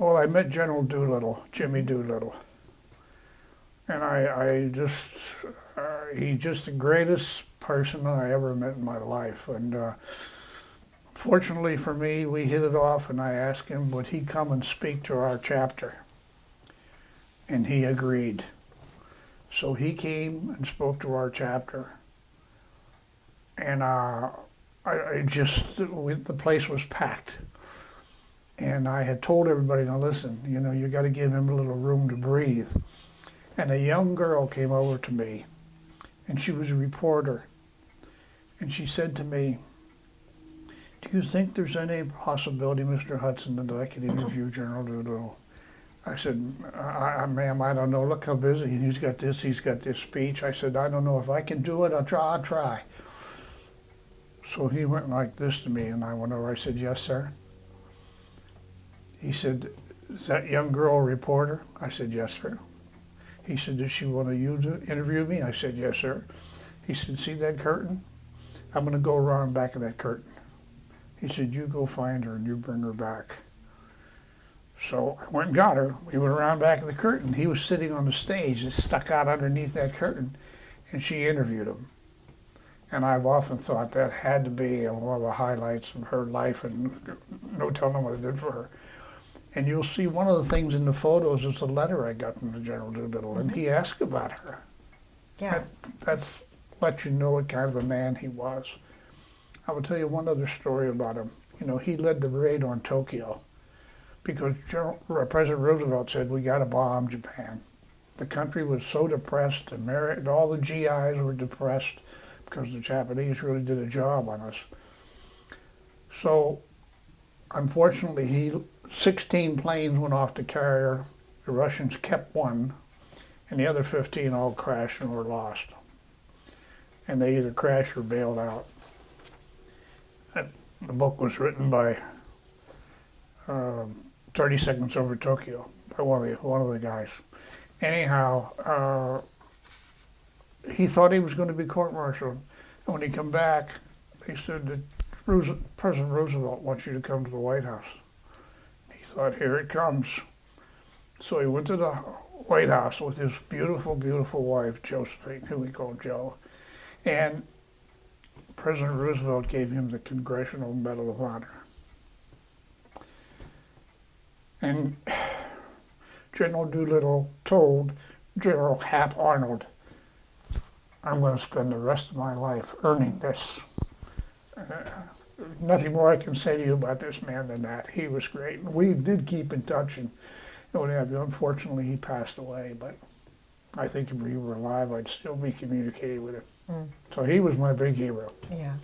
Well, I met General Doolittle, Jimmy Doolittle, and he's just the greatest person I ever met in my life. And fortunately for me, we hit it off, and I asked him, would he come and speak to our chapter? And he agreed. So he came and spoke to our chapter. And the place was packed. And I had told everybody, now listen, you got to give him a little room to breathe. And a young girl came over to me, and she was a reporter. And she said to me, do you think there's any possibility, Mr. Hudson, that I could interview General Doolittle? I said, ma'am, I don't know. Look how busy. He's got this speech. I said, I don't know if I can do it. I'll try. So he went like this to me, and I went over. I said, yes, sir. He said, is that young girl a reporter? I said, yes, sir. He said, does she want you to interview me? I said, yes, sir. He said, see that curtain? I'm going to go around back of that curtain. He said, you go find her and you bring her back. So I went and got her. We went around back of the curtain. He was sitting on the stage that stuck out underneath that curtain, and she interviewed him. And I've often thought that had to be one of the highlights of her life, and no telling what it did for her. And you'll see one of the things in the photos is a letter I got from the General Doolittle, and he asked about her. Yeah. That lets you know what kind of a man he was. I will tell you one other story about him. He led the raid on Tokyo because President Roosevelt said, we got to bomb Japan. The country was so depressed, all the GIs were depressed because the Japanese really did a job on us. So, unfortunately, 16 planes went off the carrier. The Russians kept one, and the other 15 all crashed and were lost. And they either crashed or bailed out. The book was written by 30 Seconds Over Tokyo by one of the guys. Anyhow, he thought he was going to be court-martialed. And when he come back, they said that President Roosevelt wants you to come to the White House. He thought, here it comes. So he went to the White House with his beautiful, beautiful wife, Josephine, who we call Jo. And President Roosevelt gave him the Congressional Medal of Honor. And General Doolittle told General Hap Arnold, I'm going to spend the rest of my life earning this. Nothing more I can say to you about this man than that. He was great. We did keep in touch, and unfortunately he passed away, but I think if he were alive, I'd still be communicating with him. So he was my big hero. Yeah.